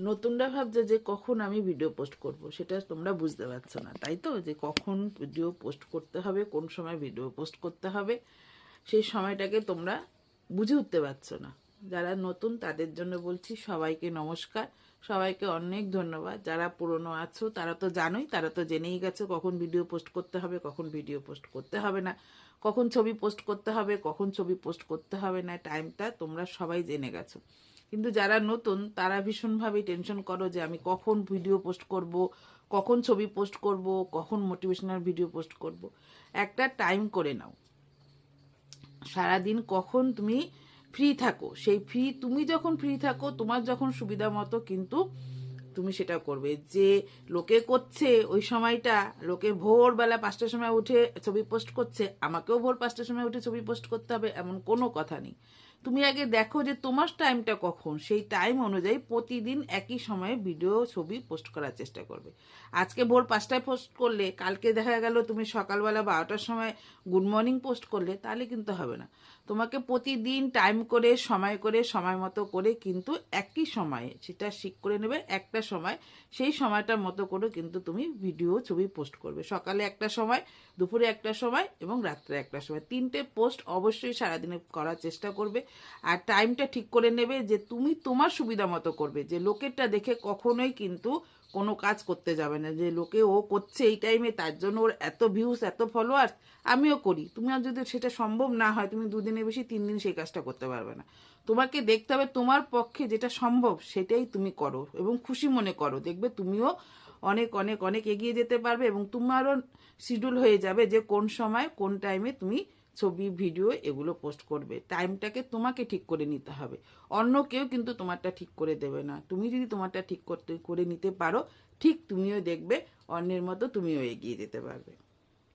নতুনরা ভাবছে যে কখন আমি ভিডিও পোস্ট করব, সেটা তোমরা বুঝতে পারছো না, তাই তো? যে কখন ভিডিও পোস্ট করতে হবে, কোন সময় ভিডিও পোস্ট করতে হবে, সেই সময়টাকে তোমরা বুঝে উঠতে পারছো না। যারা নতুন তাদের জন্য বলছি, সবাইকে নমস্কার, সবাইকে অনেক ধন্যবাদ। যারা পুরনো আছো তারা তো জানোই, তারা তো জেনেই গেছো কখন ভিডিও পোস্ট করতে হবে, কখন ভিডিও পোস্ট করতে হবে না, কখন ছবি পোস্ট করতে হবে, কখন ছবি পোস্ট করতে হবে না, টাইমটা তোমরা সবাই জেনে গেছো। কিন্তু যারা নতুন তারা ভীষণভাবে টেনশন করো যে আমি কখন ভিডিও পোস্ট করব, কখন ছবি পোস্ট করব, কখন মোটিভেশনাল ভিডিও পোস্ট করব। একটা টাইম করে নাও, সারাদিন কখন তুমি ফ্রি থাকো, সেই তুমি যখন ফ্রি থাকো, তোমার যখন সুবিধা মতো কিন্তু তুমি সেটা করবে। যে লোকে করছে ওই সময়টা, লোকে ভোরবেলা 5টার সময় উঠে ছবি পোস্ট করছে, আমাকেও ভোর 5টার সময় উঠে ছবি পোস্ট করতে হবে এমন কোনো কথা নেই। তুমি আগে দেখো যে তোমার টাইমটা কখন, সেই টাইম অনুযায়ী প্রতিদিন একই সময়ে ভিডিও ছবি পোস্ট করার চেষ্টা করবে। আজকে ভোর 5টায় পোস্ট করলে কালকে দেখা গেল তুমি সকালবেলা 12টার সময় গুড মর্নিং পোস্ট করলে, তাহলে কিন্তু হবে না। তোমাকে প্রতিদিন টাইম করে সময় মতো করে কিন্তু একই সময়ে সেটা ঠিক করে নেবে, একটা সময়, সেই সময়টার মতো করে কিন্তু তুমি ভিডিও ছবি পোস্ট করবে। সকালে একটা সময়, দুপুরে একটা সময় এবং রাত্রে একটা সময়, 3টে পোস্ট অবশ্যই সারাদিনে করার চেষ্টা করবে। আর টাইমটা ঠিক করে নেবে যে তুমি তোমার সুবিধা মতো করবে, যে লোকেরটা দেখে কখনোই কিন্তু কোনো কাজ করতে যাবে না, যে লোকে ও করছে এই টাইমে তার জন্য ওর এত ভিউজ এত ফলোয়ার্স আমিও করি। তুমি আর যদি সেটা সম্ভব না হয়, তুমি 2 দিনের বেশি 3 দিন সেই কাজটা করতে পারবে না। তোমাকে দেখতে হবে তোমার পক্ষে যেটা সম্ভব সেটাই তুমি করো এবং খুশি মনে করো, দেখবে তুমিও অনেক অনেক অনেক এগিয়ে যেতে পারবে এবং তোমারও শিডিউল হয়ে যাবে যে কোন সময় কোন টাইমে তুমি ছবি ভিডিও এগুলো পোস্ট করবে। টাইমটাকে তোমাকে ঠিক করে নিতে হবে, অন্য কেউ কিন্তু তোমারটা ঠিক করে দেবে না। তুমি যদি তোমারটা ঠিক করে নিতে পারো, ঠিক তুমিও দেখবে অন্যের মতো তুমিও এগিয়ে যেতে পারবে।